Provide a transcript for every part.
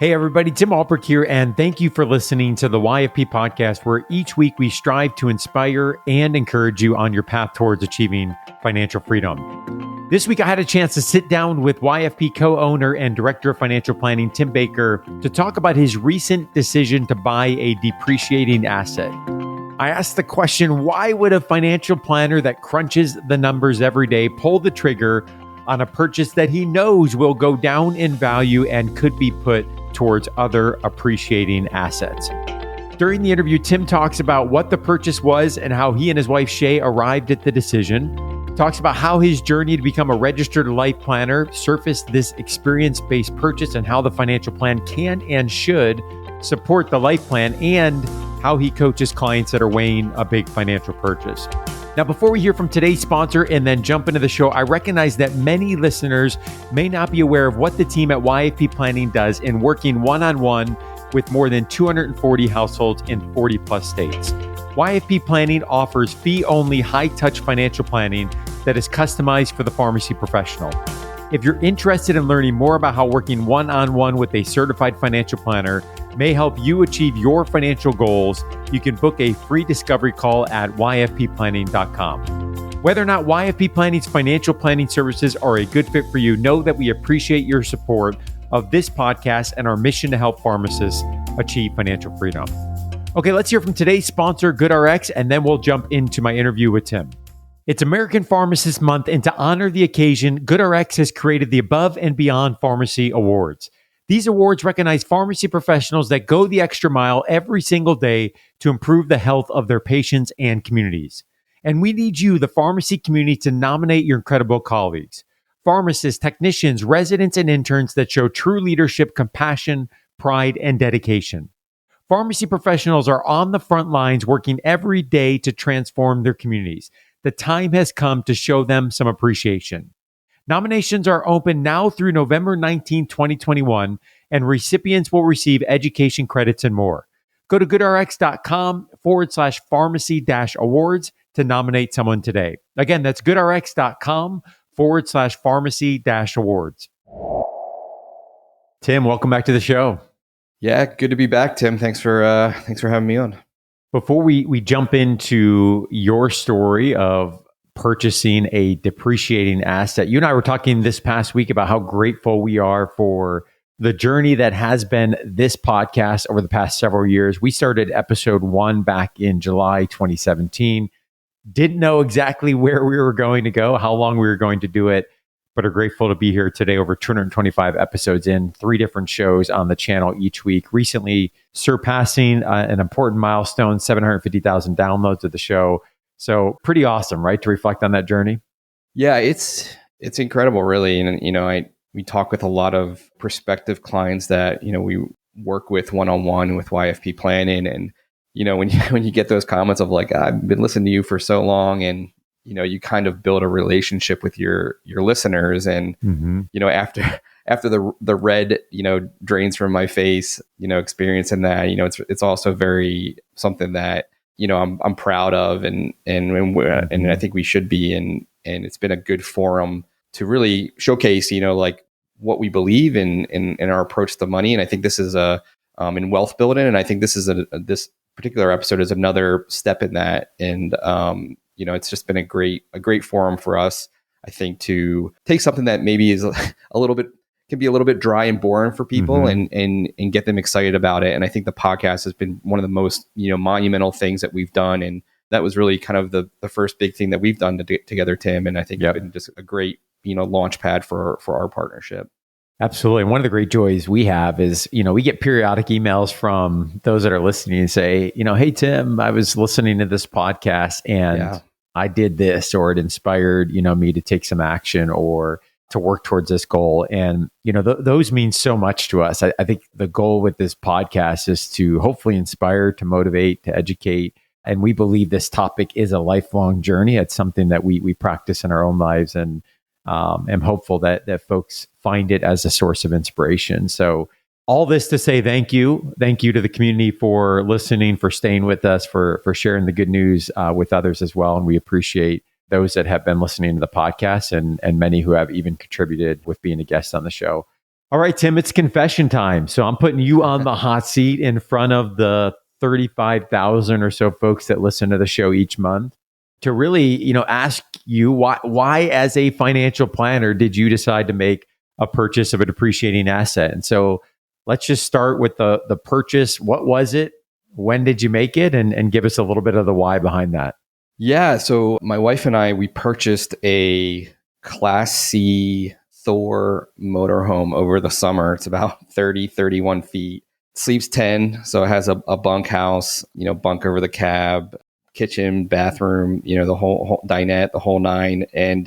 Hey everybody, Tim Albrick here, and thank you for listening to the YFP podcast, where each week we strive to inspire and encourage you on your path towards achieving financial freedom. This week I had a chance to sit down with YFP co-owner and director of financial planning, Tim Baker, to talk about his recent decision to buy a depreciating asset. I asked the question, why would a financial planner that crunches the numbers every day pull the trigger on a purchase that he knows will go down in value and could be put towards other appreciating assets? During the interview, Tim talks about what the purchase was and how he and his wife Shay arrived at the decision. Talks about how his journey to become a registered life planner surfaced this experience-based purchase and how the financial plan can and should support the life plan, and how he coaches clients that are weighing a big financial purchase. Now, before we hear from today's sponsor and then jump into the show, I recognize that many listeners may not be aware of what the team at YFP Planning does in working one-on-one with more than 240 households in 40 plus states. YFP Planning offers fee-only, high-touch financial planning that is customized for the pharmacy professional. If you're interested in learning more about how working one-on-one with a certified financial planner may help you achieve your financial goals, you can book a free discovery call at yfpplanning.com. Whether or not YFP Planning's financial planning services are a good fit for you, know that we appreciate your support of this podcast and our mission to help pharmacists achieve financial freedom. Okay, let's hear from today's sponsor, GoodRx, and then we'll jump into my interview with Tim. It's American Pharmacist Month, and to honor the occasion, GoodRx has created the Above and Beyond Pharmacy Awards. These awards recognize pharmacy professionals that go the extra mile every single day to improve the health of their patients and communities. And we need you, the pharmacy community, to nominate your incredible colleagues. Pharmacists, technicians, residents, and interns that show true leadership, compassion, pride, and dedication. Pharmacy professionals are on the front lines working every day to transform their communities. The time has come to show them some appreciation. Nominations are open now through November 19, 2021, and recipients will receive education credits and more. Go to goodrx.com/pharmacy-awards to nominate someone today. Again, that's goodrx.com/pharmacy-awards. Tim, welcome back to the show. Yeah, good to be back, Tim. Thanks for having me on. Before we jump into your story of purchasing a depreciating asset, you and I were talking this past week about how grateful we are for the journey that has been this podcast over the past several years. We started episode 1 back in July 2017. Didn't know exactly where we were going to go, how long we were going to do it, but are grateful to be here today, over 225 episodes in, 3 different shows on the channel each week, recently surpassing an important milestone, 750,000 downloads of the show. So pretty awesome, right? To reflect on that journey. Yeah, it's incredible, really. And, we talk with a lot of prospective clients that, we work with one-on-one with YFP Planning. And, when you get those comments of like, I've been listening to you for so long, and, you kind of build a relationship with your listeners. And, after the red, drains from my face, experiencing that, it's also very something that, I'm proud of, and I think we should be, and it's been a good forum to really showcase, like what we believe in our approach to money. And I think this is in wealth building. And I think this is this particular episode is another step in that. And, it's just been a great forum for us, I think, to take something that maybe is can be a little bit dry and boring for people, and get them excited about it. And I think the podcast has been one of the most, monumental things that we've done. And that was really kind of the first big thing that we've done together, Tim. And I think it's been just a great, launch pad for our partnership. Absolutely. And one of the great joys we have is, we get periodic emails from those that are listening and say, hey, Tim, I was listening to this podcast and I did this, or it inspired, me to take some action or to work towards this goal. And, those mean so much to us. I think the goal with this podcast is to hopefully inspire, to motivate, to educate. And we believe this topic is a lifelong journey. It's something that we practice in our own lives, and am hopeful that folks find it as a source of inspiration. So all this to say thank you. Thank you to the community for listening, for staying with us, for sharing the good news with others as well. And we appreciate those that have been listening to the podcast, and many who have even contributed with being a guest on the show. All right, Tim, it's confession time. So I'm putting you on the hot seat in front of the 35,000 or so folks that listen to the show each month to really, ask you why as a financial planner did you decide to make a purchase of a depreciating asset? And so let's just start with the purchase. What was it? When did you make it? And give us a little bit of the why behind that. Yeah. So my wife and I, we purchased a Class C Thor motorhome over the summer. It's about 30, 31 feet. Sleeps 10. So it has a bunkhouse, bunk over the cab, kitchen, bathroom, the whole dinette, the whole nine. And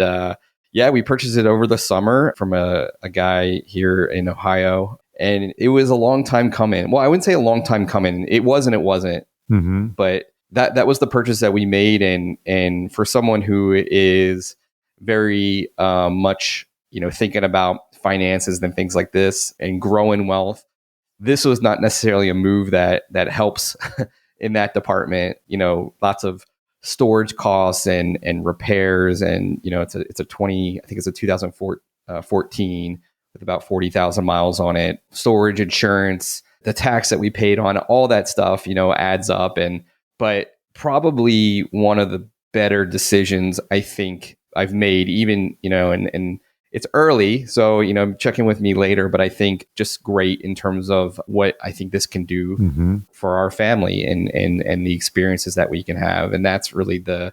yeah, we purchased it over the summer from a guy here in Ohio. And it was a long time coming. Well, I wouldn't say a long time coming. It wasn't. Mm-hmm. But that was the purchase that we made. And for someone who is very much, thinking about finances and things like this and growing wealth, this was not necessarily a move that helps in that department. Lots of storage costs and repairs, and it's a 2014 with about 40,000 miles on it. Storage, insurance, the tax that we paid on, all that stuff, adds up. But probably one of the better decisions I think I've made, even, and it's early, so, check in with me later, but I think just great in terms of what I think this can do for our family and the experiences that we can have. And that's really the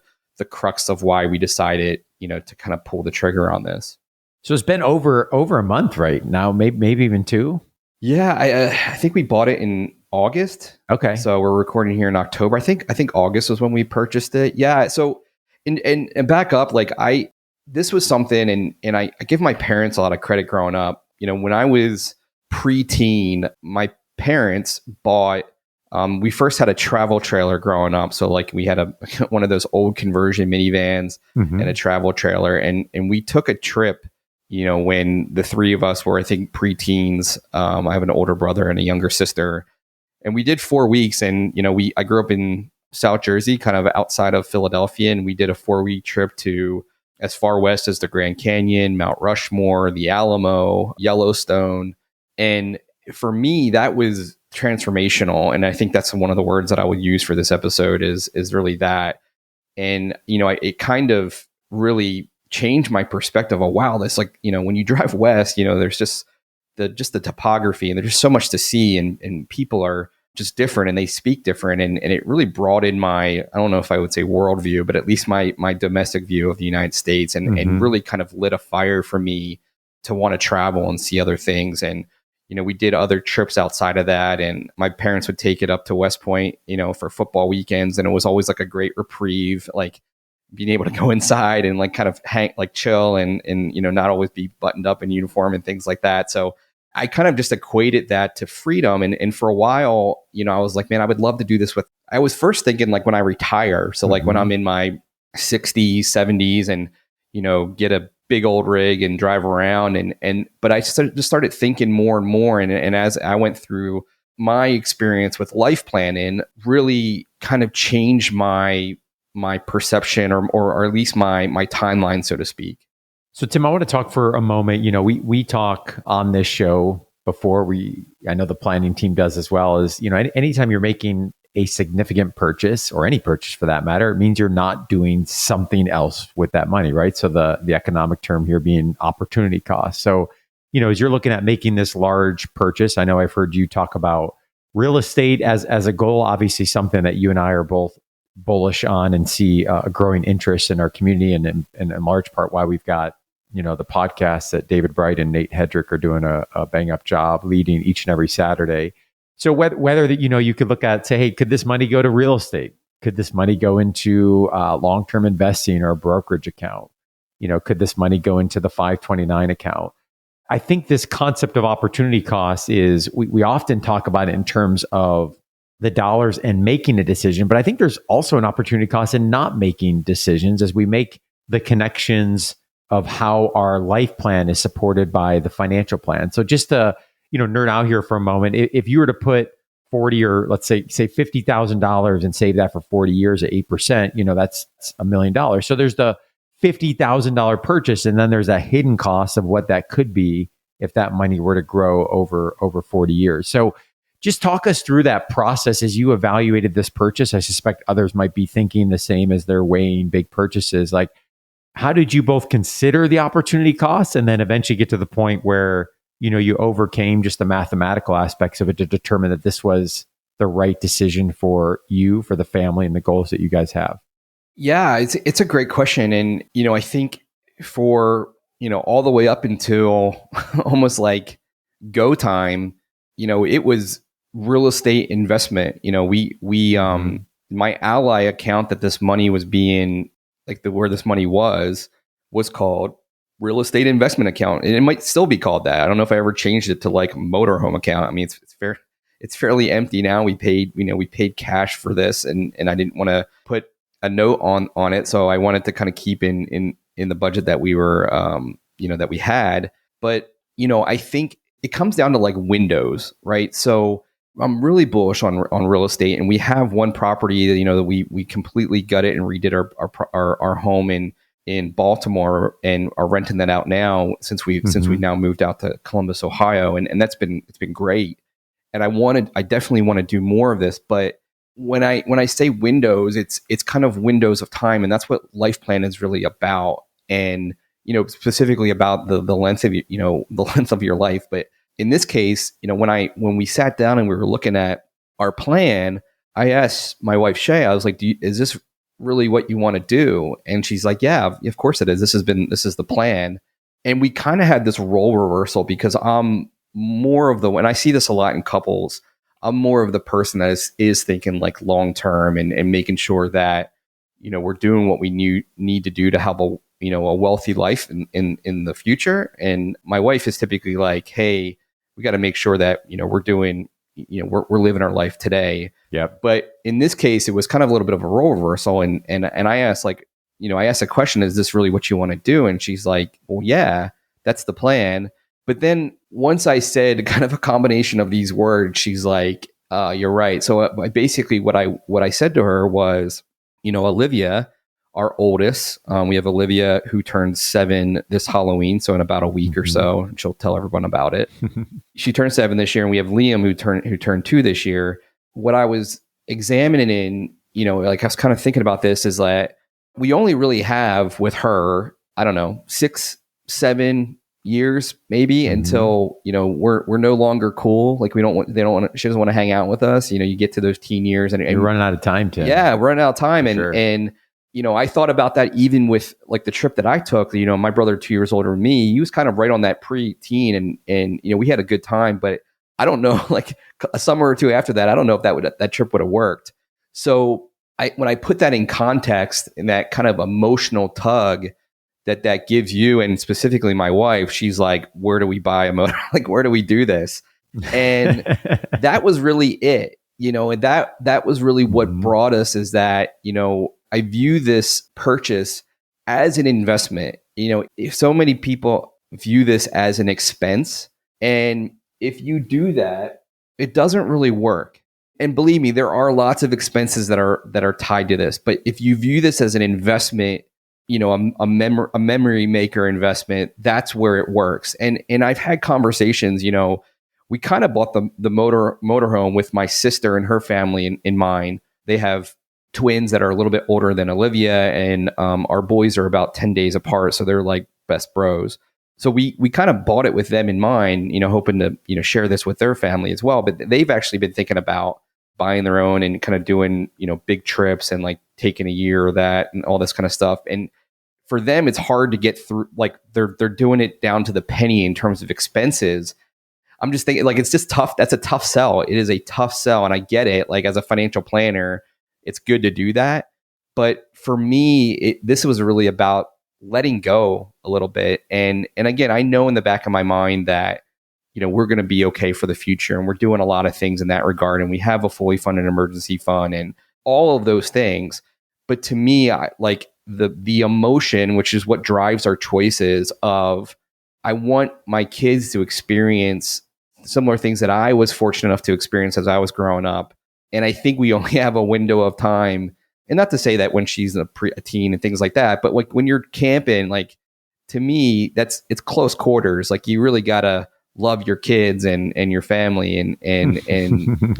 crux of why we decided, to kind of pull the trigger on this. So it's been over a month right now, maybe even two. Yeah, I think we bought it in August. Okay. So we're recording here in October. I think August was when we purchased it. Yeah. So and back up, this was something, and I give my parents a lot of credit growing up. When I was preteen, my parents bought. We first had a travel trailer growing up, so we had one of those old conversion minivans and a travel trailer, and we took a trip. When the three of us were, I think, preteens. I have an older brother and a younger sister, and we did 4 weeks. And I grew up in South Jersey, kind of outside of Philadelphia, and we did a 4-week trip to as far west as the Grand Canyon, Mount Rushmore, the Alamo, Yellowstone. And for me, that was transformational. And I think that's one of the words that I would use for this episode is really that. And, it kind of really changed my perspective of, wow, this when you drive west, there's just the topography, and there's just so much to see, and people are just different and they speak different. And it really broadened my, I don't know if I would say worldview, but at least my domestic view of the United States, and really kind of lit a fire for me to want to travel and see other things. And, we did other trips outside of that, and my parents would take it up to West Point, for football weekends. And it was always a great reprieve, being able to go inside and kind of hang, chill and not always be buttoned up in uniform and things like that. So I kind of just equated that to freedom. And for a while, I was like, man, I would love to do this I was first thinking when I retire. So when I'm in my 60s, 70s and, get a big old rig and drive around. But I just started thinking more and more. And as I went through my experience with life planning, really kind of changed my perception or at least my timeline, so to speak. So Tim, I want to talk for a moment. We talk on this show before I know the planning team does as well, is, anytime you're making a significant purchase, or any purchase for that matter, it means you're not doing something else with that money, right? So the economic term here being opportunity cost. So, as you're looking at making this large purchase, I know I've heard you talk about real estate as a goal, obviously something that you and I are both bullish on and see a growing interest in our community, and in large part why we've got the podcast that David Bright and Nate Hedrick are doing a bang up job leading each and every Saturday. So whether that you could look at, say, hey, could this money go to real estate? Could this money go into long-term investing or a brokerage account? Could this money go into the 529 account? I think this concept of opportunity cost is we often talk about it in terms of the dollars and making a decision, but I think there's also an opportunity cost in not making decisions as we make the connections of how our life plan is supported by the financial plan. So just to nerd out here for a moment, if you were to put 40 or let's say $50,000 and save that for 40 years at 8%, that's $1 million. So there's the $50,000 purchase, and then there's that hidden cost of what that could be if that money were to grow over 40 years. So just talk us through that process as you evaluated this purchase. I suspect others might be thinking the same as they're weighing big purchases. Like, how did you both consider the opportunity costs and then eventually get to the point where, you overcame just the mathematical aspects of it to determine that this was the right decision for you, for the family, and the goals that you guys have? Yeah, it's a great question. And, I think for, all the way up until almost like go time, it was real estate investment. My ally account that this money was being where this money was called real estate investment account. And it might still be called that. I don't know if I ever changed it to like motorhome account. I mean, it's fairly empty now. We paid cash for this, and I didn't want to put a note on it. So I wanted to kind of keep in the budget that we were, that we had. But, I think it comes down to like windows, right? So I'm really bullish on real estate, and we have one property that, that we completely gutted and redid our home in Baltimore, and are renting that out now since we've now moved out to Columbus, Ohio. And it's been great. And I definitely want to do more of this. But when I say windows, it's kind of windows of time. And that's what life plan is really about. And, specifically about the length of, the length of your life. But in this case, when we sat down and we were looking at our plan, I asked my wife, Shay, I was like, is this really what you want to do? And she's like, yeah, of course it is. This is the plan. And we kind of had this role reversal, because I'm more of and I see this a lot in couples. I'm more of the person that is thinking like long term and making sure that, we're doing what we need to do to have a wealthy life in the future. And my wife is typically like, hey, we got to make sure that, we're doing, we're living our life today. Yeah. But in this case, it was kind of a little bit of a role reversal. And I asked I asked a question, is this really what you want to do? And she's like, well, yeah, that's the plan. But then once I said kind of a combination of these words, she's like, you're right. So basically what I said to her was, Olivia, our oldest, we have Olivia who turns 7 this Halloween. So in about a week or so, and she'll tell everyone about it. She turned 7 this year, and we have Liam who turned 2 this year. What I was examining, I was kind of thinking about this, is that we only really have with her, I don't know, 6-7 years maybe until we're no longer cool. Like she doesn't want to hang out with us. You get to those teen years, and you're running out of time, Tim. Yeah, we're running out of time. Sure. And I thought about that even with like the trip that I took. My brother, 2 years older than me, he was kind of right on that pre-teen, and we had a good time. But I don't know, like a summer or two after that, I don't know if that trip would have worked. So when I put that in context, and that kind of emotional tug that gives you, and specifically my wife, she's like, where do we buy a motor? Like, where do we do this? And that was really it, and that was really what brought us, is that, I view this purchase as an investment. If so many people view this as an expense, and if you do that, it doesn't really work. And believe me, there are lots of expenses that are tied to this. But if you view this as an investment, a memory maker investment, that's where it works. And I've had conversations, we kind of bought the motorhome with my sister and her family in mind. They have twins that are a little bit older than Olivia, and our boys are about 10 days apart, so they're like best bros. So we kind of bought it with them in mind, hoping to share this with their family as well. But they've actually been thinking about buying their own and kind of doing big trips and like taking a year or that and all this kind of stuff. And for them, it's hard to get through. Like they're doing it down to the penny in terms of expenses. I'm just thinking, like, it's just tough. That's a tough sell. It is a tough sell, and I get it. Like, as a financial planner, it's good to do that. But for me, this was really about letting go a little bit. And again, I know in the back of my mind that, we're going to be okay for the future. And we're doing a lot of things in that regard. And we have a fully funded emergency fund and all of those things. But to me, the emotion, which is what drives our choices of, I want my kids to experience similar things that I was fortunate enough to experience as I was growing up. And I think we only have a window of time. And not to say that when she's a teen and things like that, but like when you're camping, like to me, it's close quarters. Like you really gotta love your kids and your family, and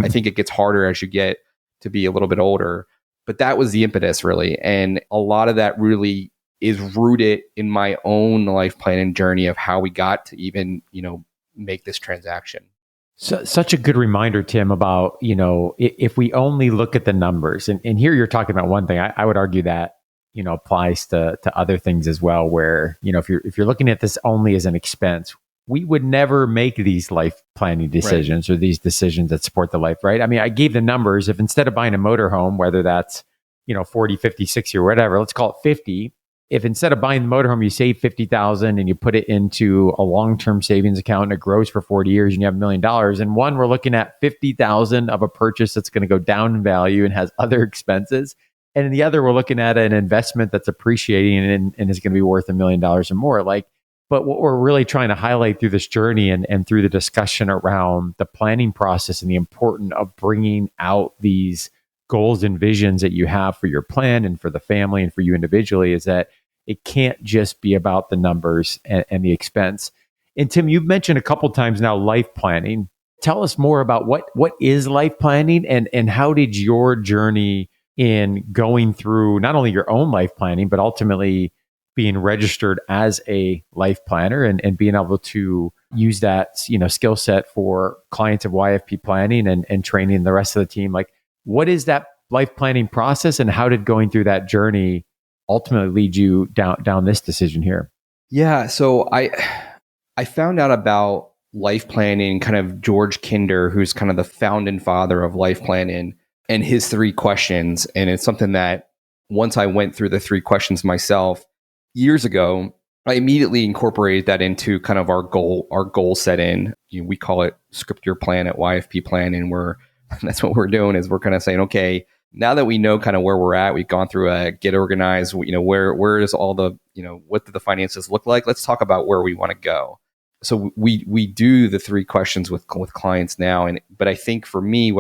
I think it gets harder as you get to be a little bit older. But that was the impetus, really, and a lot of that really is rooted in my own life planning journey of how we got to even make this transaction. So, such a good reminder, Tim, about, if we only look at the numbers, and here you're talking about one thing, I would argue that, applies to other things as well, where, if you're looking at this only as an expense, we would never make these life planning decisions, right, or these decisions that support the life, right? I mean, I gave the numbers. If instead of buying a motorhome, whether that's, 40, 50, 60 or whatever, let's call it 50, if instead of buying the motorhome, you save 50,000 and you put it into a long-term savings account and it grows for 40 years and you have $1 million, and one, we're looking at 50,000 of a purchase that's going to go down in value and has other expenses. And in the other, we're looking at an investment that's appreciating and is going to be worth $1 million or more. But what we're really trying to highlight through this journey and through the discussion around the planning process and the importance of bringing out these goals and visions that you have for your plan and for the family and for you individually is that it can't just be about the numbers and the expense. And Tim, you've mentioned a couple times now life planning. Tell us more about what is life planning and how did your journey in going through not only your own life planning, but ultimately being registered as a life planner and being able to use that skill set for clients of YFP planning and training the rest of the team. Like, what is that life planning process, and how did going through that journey ultimately lead you down this decision here? Yeah, so I found out about life planning, kind of George Kinder, who's kind of the founding father of life planning, and his 3 questions. And it's something that once I went through the 3 questions myself years ago, I immediately incorporated that into kind of our goal setting. We call it script your plan at YFP Plan, and that's what we're doing is we're kind of saying, okay, now that we know kind of where we're at, we've gone through a get organized, where is all the, what do the finances look like? Let's talk about where we want to go. So we do the 3 questions with clients now. But I think for me,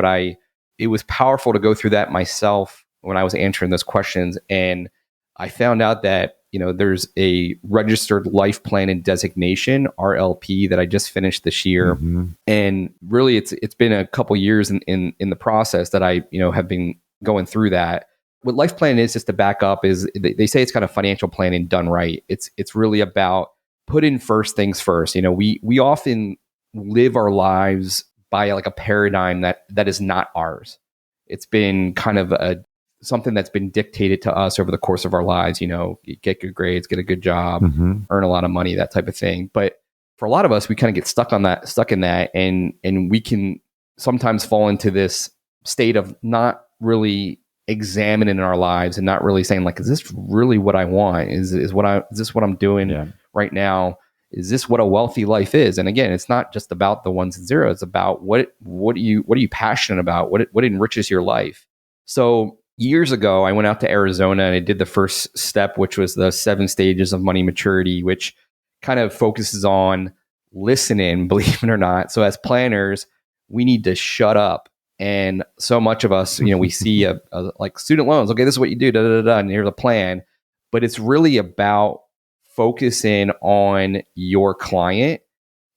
it was powerful to go through that myself when I was answering those questions. And I found out that, there's a registered life plan and designation, RLP, that I just finished this year. Mm-hmm. And really it's been a couple years in the process that I, have been going through that. What life plan is, just to back up, is they say it's kind of financial planning done right. It's really about putting first things first. We often live our lives by like a paradigm that is not ours. It's been kind of something that's been dictated to us over the course of our lives. Get good grades, get a good job, mm-hmm, earn a lot of money, that type of thing. But for a lot of us, we kind of get stuck in that, and we can sometimes fall into this state of not really examining our lives and not really saying, like, is this really what I want? Is this what I'm doing right now? Is this what a wealthy life is? And again, it's not just about the ones and zeros. It's about what are you passionate about? What enriches your life? So years ago, I went out to Arizona and I did the first step, which was the 7 stages of money maturity, which kind of focuses on listening, believe it or not. So as planners, we need to shut up. And so much of us, we see like student loans. Okay, this is what you do, and here's a plan. But it's really about focusing on your client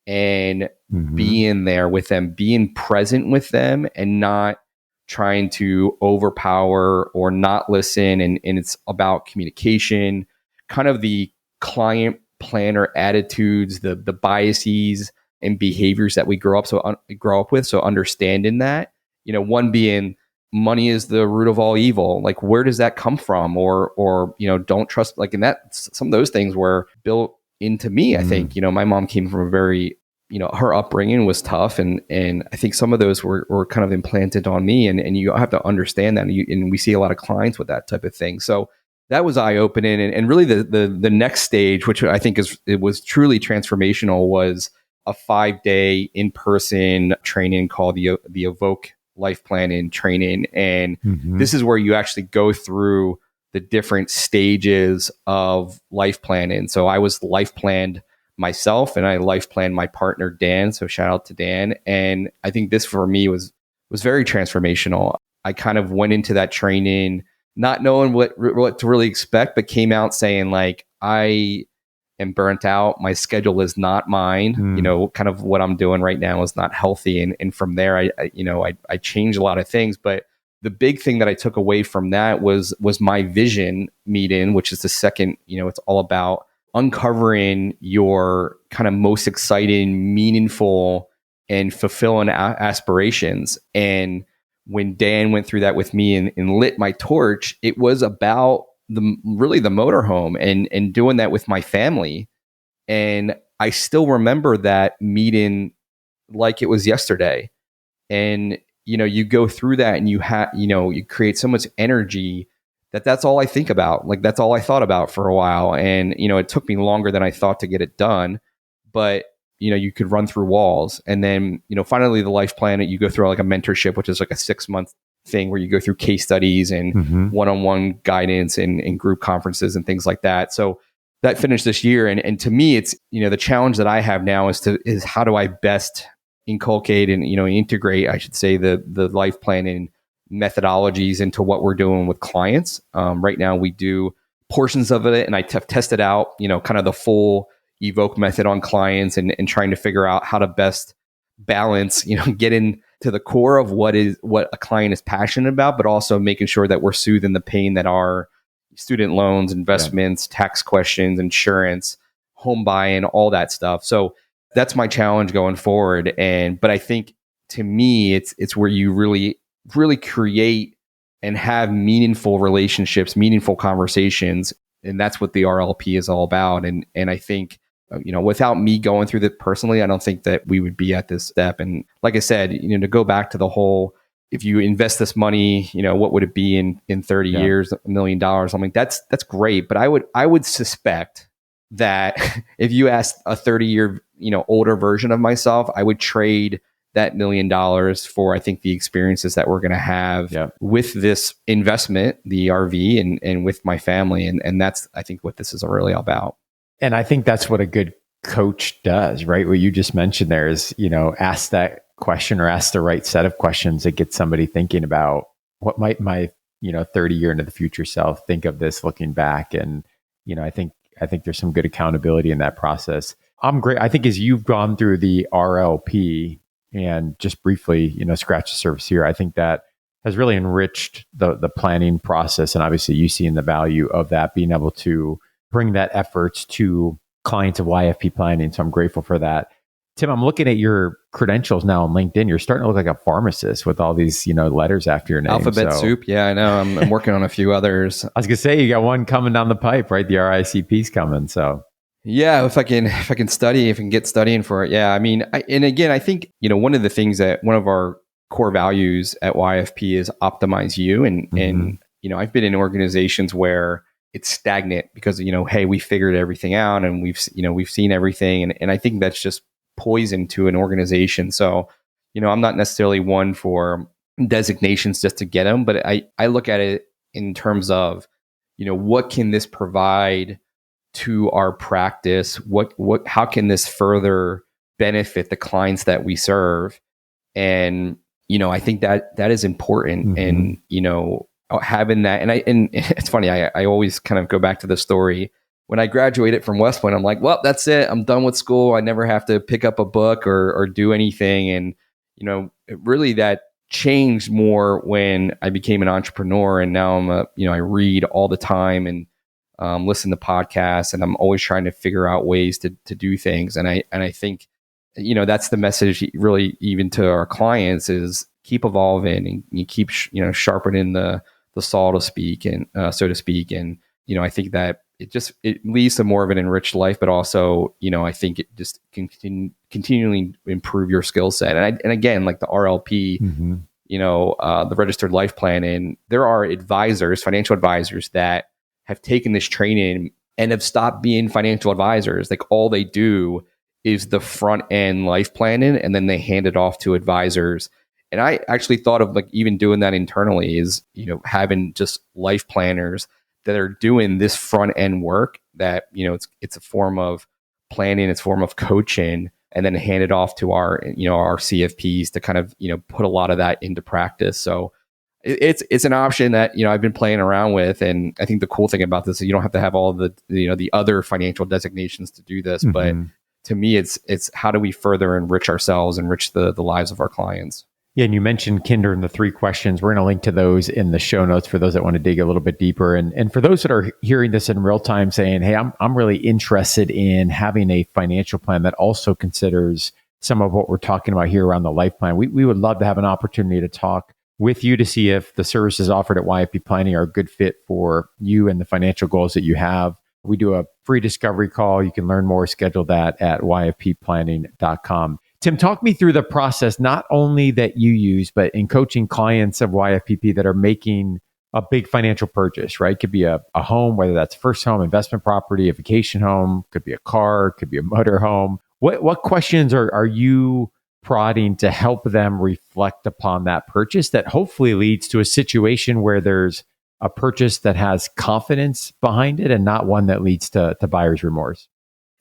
and mm-hmm, being there with them, being present with them, and not trying to overpower or not listen. And it's about communication, kind of the client planner attitudes, the biases and behaviors that we grow up with. So understanding that, one being money is the root of all evil. Like, where does that come from? Or don't trust, like, and that some of those things were built into me. I think, my mom came from a very, her upbringing was tough. And I think some of those were kind of implanted on me, and you have to understand that. And we see a lot of clients with that type of thing. So that was eye-opening. And really the next stage, which I think it was truly transformational, was a 5-day in-person training called the Evoke Life Planning Training. And mm-hmm, this is where you actually go through the different stages of life planning. So I was life planned myself, and I life planned my partner, Dan. So shout out to Dan. And I think this for me was very transformational. I kind of went into that training not knowing what to really expect, but came out saying, like, I am burnt out. My schedule is not mine. Kind of what I'm doing right now is not healthy. And from there, I changed a lot of things. But the big thing that I took away from that was my vision meeting, which is the second, it's all about uncovering your kind of most exciting, meaningful, and fulfilling aspirations. And when Dan went through that with me and lit my torch, it was about the motorhome and doing that with my family. And I still remember that meeting like it was yesterday. And you go through that and you create so much energy that's all I think about. Like that's all I thought about for a while. And it took me longer than I thought to get it done, but you could run through walls. And then finally the life plan, you go through like a mentorship, which is like a 6-month thing where you go through case studies and one-on-one guidance and group conferences and things like that. So that finished this year. And to me, it's, the challenge that I have now is how do I best inculcate and, integrate, I should say, the life planning methodologies into what we're doing with clients. Right now we do portions of it, and I have tested out, kind of the full Evoke method on clients and trying to figure out how to best balance, get into the core of what a client is passionate about, but also making sure that we're soothing the pain that are student loans, investments, tax questions, insurance, home buying, all that stuff. So that's my challenge going forward. But I think to me, it's where you really, really create and have meaningful relationships, meaningful conversations. And that's what the RLP is all about. And I think, without me going through that personally, I don't think that we would be at this step. And like I said, to go back to the whole, if you invest this money, what would it be in 30 years, $1 million? I'm like, that's great. But I would suspect that if you asked a 30-year, older version of myself, I would trade that $1 million for, I think, the experiences that we're going to have with this investment, the RV, and with my family. And that's, I think, what this is really about. And I think that's what a good coach does, right? What you just mentioned there is, ask that question or ask the right set of questions that get somebody thinking about what might my, 30-year into the future self think of this looking back. And, I think there's some good accountability in that process. I'm great. I think as you've gone through the RLP and just briefly, scratch the surface here, I think that has really enriched the planning process. And obviously you see in the value of that, being able to bring that efforts to clients of YFP planning. So I'm grateful for that. Tim, I'm looking at your credentials now on LinkedIn. You're starting to look like a pharmacist with all these, letters after your name. Alphabet soup. Yeah, I know. I'm working on a few others. I was gonna say, you got one coming down the pipe, right? The RICP's coming. So yeah, if I can study, if I can get studying for it. Yeah. I mean, I think, one of the things that one of our core values at YFP is optimize you. And, I've been in organizations where it's stagnant because, hey, we figured everything out and we've seen everything. And I think that's just poison to an organization. So, I'm not necessarily one for designations just to get them, but I look at it in terms of, what can this provide to our practice? How can this further benefit the clients that we serve? And, I think that is important. And, having that, and it's funny, I always kind of go back to the story. When I graduated from West Point, I'm like, well, that's it. I'm done with school. I never have to pick up a book or do anything. And, really that changed more when I became an entrepreneur. And now I read all the time and listen to podcasts, and I'm always trying to figure out ways to do things. And I think, that's the message really even to our clients is keep evolving and you keep, sharpening the saw to speak and so to speak. And, I think that it leads to more of an enriched life, but also, I think it just can continually improve your skill set. And again, like the RLP, the registered life plan, and there are financial advisors that have taken this training and have stopped being financial advisors. Like all they do is the front end life planning, and then they hand it off to advisors. And I actually thought of like even doing that internally is, having just life planners that are doing this front end work that, it's a form of planning, it's a form of coaching, and then hand it off to our CFPs to kind of, put a lot of that into practice. So it's an option that, I've been playing around with. And I think the cool thing about this is you don't have to have all the other financial designations to do this. But to me, it's how do we further enrich ourselves, enrich the lives of our clients. Yeah, and you mentioned Kinder and the 3 questions. We're going to link to those in the show notes for those that want to dig a little bit deeper. And for those that are hearing this in real time saying, hey, I'm really interested in having a financial plan that also considers some of what we're talking about here around the life plan. We would love to have an opportunity to talk with you to see if the services offered at YFP Planning are a good fit for you and the financial goals that you have. We do a free discovery call. You can learn more, schedule that at yfpplanning.com. Tim, talk me through the process, not only that you use, but in coaching clients of YFPP that are making a big financial purchase, right? Could be a home, whether that's first home, investment property, a vacation home, could be a car, could be a motor home. What questions are you prodding to help them reflect upon that purchase that hopefully leads to a situation where there's a purchase that has confidence behind it and not one that leads to buyer's remorse?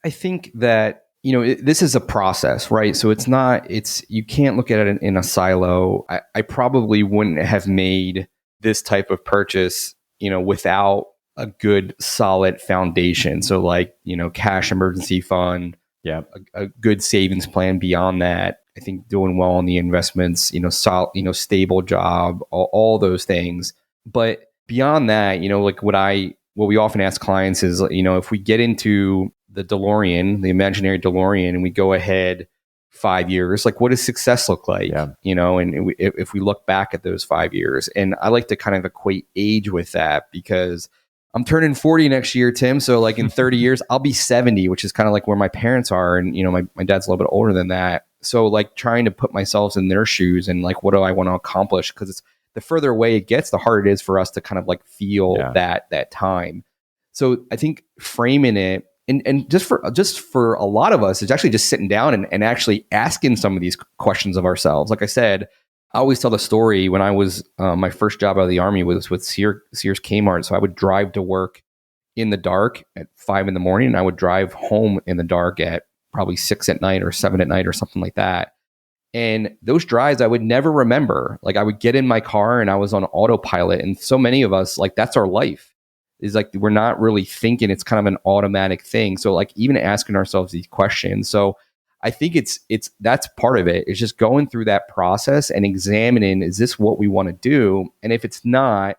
I think that, this is a process, right? So you can't look at it in a silo. I probably wouldn't have made this type of purchase, without a good solid foundation. So like, cash emergency fund, a good savings plan beyond that. I think doing well on the investments, solid, stable job, all those things. But beyond that, like what we often ask clients is, if we get into the DeLorean, the imaginary DeLorean, and we go ahead 5 years, like what does success look like? And if we look back at those 5 years, and I like to kind of equate age with that because I'm turning 40 next year, Tim. So like in 30 years, I'll be 70, which is kind of like where my parents are. And, my dad's a little bit older than that. So like trying to put myself in their shoes and like, what do I want to accomplish? Because it's the further away it gets, the harder it is for us to kind of like feel that time. So I think framing it and just for a lot of us, it's actually just sitting down and actually asking some of these questions of ourselves. Like I said, I always tell the story when I was, my first job out of the Army was with Sears Kmart. So I would drive to work in the dark at 5 a.m. and I would drive home in the dark at probably 6 at night or 7 at night or something like that. And those drives I would never remember. Like I would get in my car and I was on autopilot. And so many of us, like that's our life. Is like we're not really thinking, it's kind of an automatic thing. So like even asking ourselves these questions. So I think it's that's part of it. It's just going through that process and examining, is this what we want to do? And if it's not,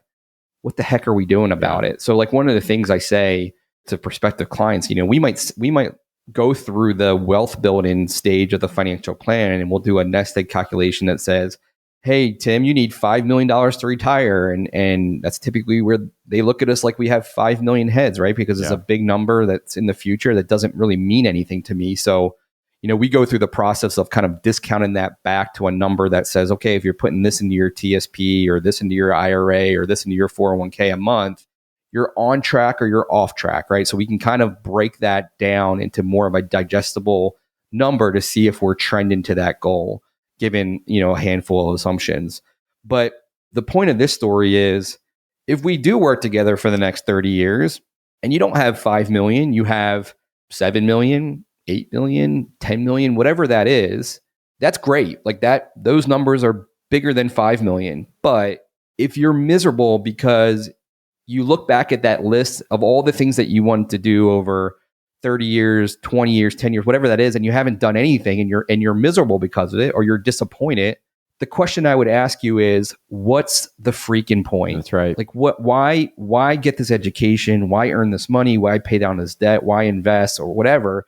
what the heck are we doing about it? So like one of the things I say to prospective clients, we might go through the wealth building stage of the financial plan and we'll do a nest egg calculation that says, hey, Tim, you need $5 million to retire. And that's typically where they look at us like we have 5 million heads, right? Because it's a big number that's in the future that doesn't really mean anything to me. So, we go through the process of kind of discounting that back to a number that says, okay, if you're putting this into your TSP or this into your IRA or this into your 401k a month, you're on track or you're off track, right? So we can kind of break that down into more of a digestible number to see if we're trending to that goal, given, a handful of assumptions. But the point of this story is if we do work together for the next 30 years and you don't have 5 million, you have 7 million, 8 million, 10 million, whatever that is, that's great. Like those numbers are bigger than 5 million. But if you're miserable because you look back at that list of all the things that you wanted to do over 30 years, 20 years, 10 years, whatever that is, and you haven't done anything and you're miserable because of it, or you're disappointed, the question I would ask you is, what's the freaking point? That's right. Like why get this education? Why earn this money? Why pay down this debt? Why invest or whatever?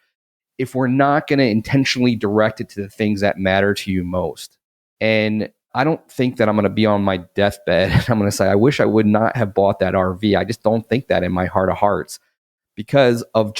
If we're not going to intentionally direct it to the things that matter to you most. And I don't think that I'm going to be on my deathbed and I'm going to say, I wish I would not have bought that RV. I just don't think that in my heart of hearts because of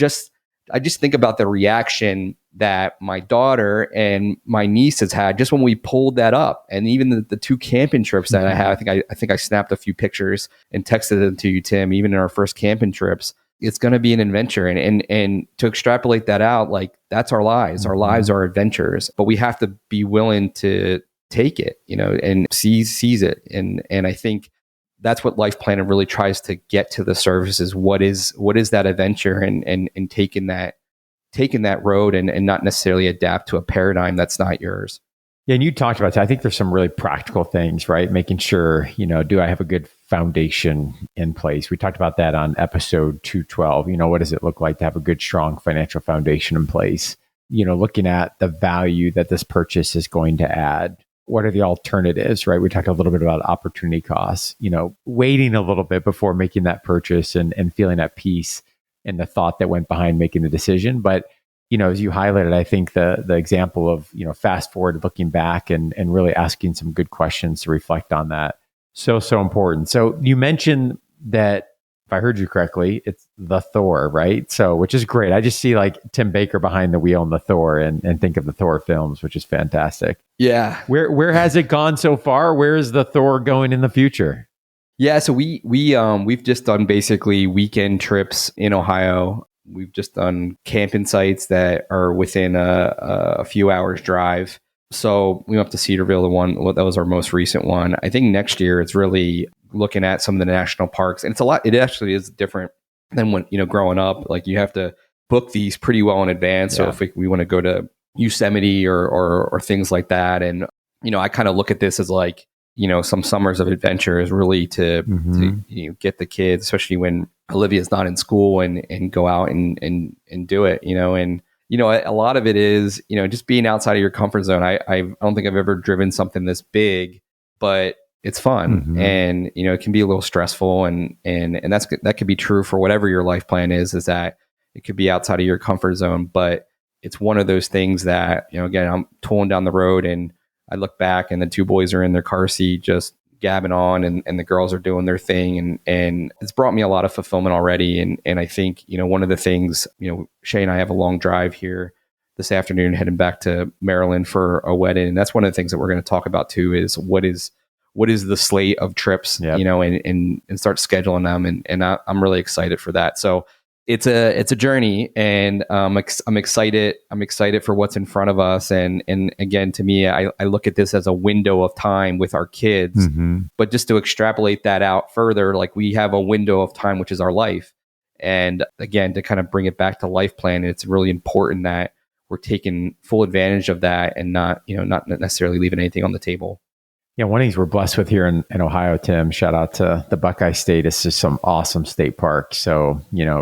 I just think about the reaction that my daughter and my niece has had just when we pulled that up. And even the 2 camping trips that I had, I think I snapped a few pictures and texted them to you, Tim, even in our first camping trips. It's going to be an adventure. And to extrapolate that out, like that's our lives. Our lives are adventures, but we have to be willing to take it, and seize it. And I think that's what life planning really tries to get to the surface is what is that adventure and taking that road and not necessarily adapt to a paradigm that's not yours. Yeah, and you talked about that. I think there's some really practical things, right? Making sure, do I have a good foundation in place? We talked about that on episode 212. What does it look like to have a good, strong financial foundation in place? Looking at the value that this purchase is going to add. What are the alternatives, right? We talked a little bit about opportunity costs, waiting a little bit before making that purchase and feeling at peace in the thought that went behind making the decision. But as you highlighted, I think the example of, fast forward, looking back and really asking some good questions to reflect on that. So important. So you mentioned that, if I heard you correctly, it's the Thor, right? So, which is great. I just see like Tim Baker behind the wheel in the Thor and think of the Thor films, which is fantastic. Yeah. Where has it gone so far? Where is the Thor going in the future? Yeah. So we've just done basically weekend trips in Ohio. We've just done camping sites that are within a few hours drive. So we went up to Cedarville, that was our most recent one. I think next year it's really looking at some of the national parks, and it actually is different than when, growing up, like you have to book these pretty well in advance. Yeah. So if we want to go to Yosemite or things like that. And, I kind of look at this as like, some summers of adventure is really to get the kids, especially when Olivia's not in school, and go out and do it, and, a lot of it is, just being outside of your comfort zone. I don't think I've ever driven something this big, but it's fun, and, it can be a little stressful, and that could be true for whatever your life plan is that it could be outside of your comfort zone, but it's one of those things that, again, I'm tooling down the road and I look back and the two boys are in their car seat just gabbing on, and the girls are doing their thing. And it's brought me a lot of fulfillment already. And I think, one of the things, Shay and I have a long drive here this afternoon heading back to Maryland for a wedding. And that's one of the things that we're going to talk about too, is what is the slate of trips, Yep. And start scheduling them. And I'm really excited for that. So it's a journey, and I'm excited. I'm excited for what's in front of us. And again, to me, I look at this as a window of time with our kids, but just to extrapolate that out further, like we have a window of time, which is our life. And again, to kind of bring it back to life planning, it's really important that we're taking full advantage of that and not necessarily leaving anything on the table. Yeah, one of the things we're blessed with here in Ohio, Tim, shout out to the Buckeye State. It's just some awesome state parks. So,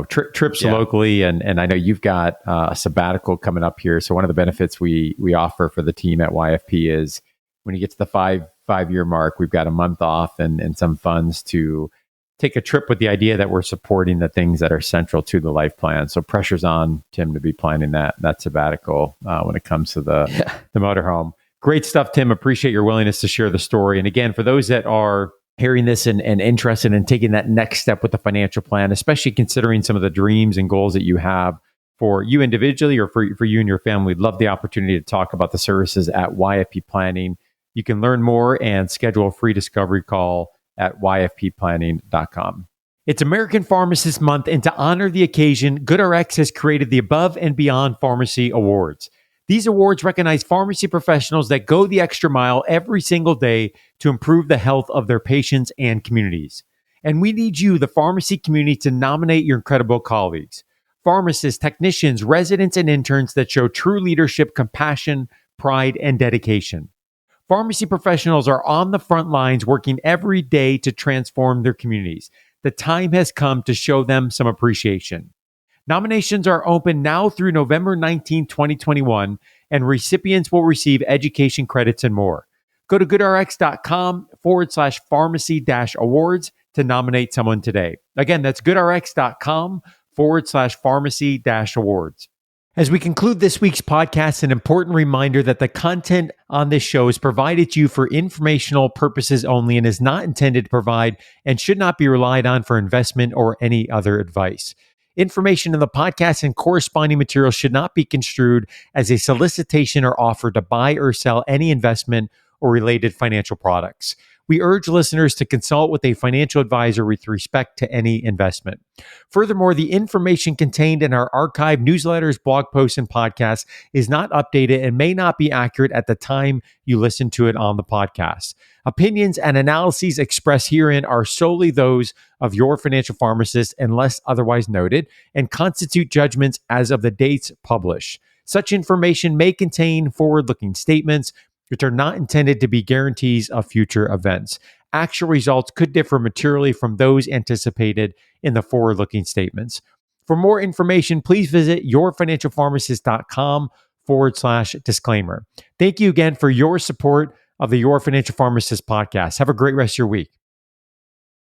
trips locally, and I know you've got a sabbatical coming up here. So one of the benefits we offer for the team at YFP is when you get to the five-year mark, we've got a month off and some funds to take a trip, with the idea that we're supporting the things that are central to the life plan. So pressure's on Tim to be planning that sabbatical when it comes to the motorhome. Great stuff, Tim. Appreciate your willingness to share the story. And again, for those that are hearing this and interested in taking that next step with the financial plan, especially considering some of the dreams and goals that you have for you individually or for you and your family, we'd love the opportunity to talk about the services at YFP Planning. You can learn more and schedule a free discovery call at yfpplanning.com. It's American Pharmacist Month, and to honor the occasion, GoodRx has created the Above and Beyond Pharmacy Awards. These awards recognize pharmacy professionals that go the extra mile every single day to improve the health of their patients and communities. And we need you, the pharmacy community, to nominate your incredible colleagues. Pharmacists, technicians, residents, and interns that show true leadership, compassion, pride, and dedication. Pharmacy professionals are on the front lines working every day to transform their communities. The time has come to show them some appreciation. Nominations are open now through November 19, 2021, and recipients will receive education credits and more. Go to goodrx.com/pharmacy-awards to nominate someone today. Again, that's goodrx.com/pharmacy-awards. As we conclude this week's podcast, an important reminder that the content on this show is provided to you for informational purposes only and is not intended to provide and should not be relied on for investment or any other advice. Information in the podcast and corresponding material should not be construed as a solicitation or offer to buy or sell any investment or related financial products. We urge listeners to consult with a financial advisor with respect to any investment. Furthermore, the information contained in our archived newsletters, blog posts, and podcasts is not updated and may not be accurate at the time you listen to it on the podcast. Opinions and analyses expressed herein are solely those of your financial pharmacist unless otherwise noted, and constitute judgments as of the dates published. Such information may contain forward-looking statements which are not intended to be guarantees of future events. Actual results could differ materially from those anticipated in the forward-looking statements. For more information, please visit yourfinancialpharmacist.com/disclaimer. Thank you again for your support of the Your Financial Pharmacist podcast. Have a great rest of your week.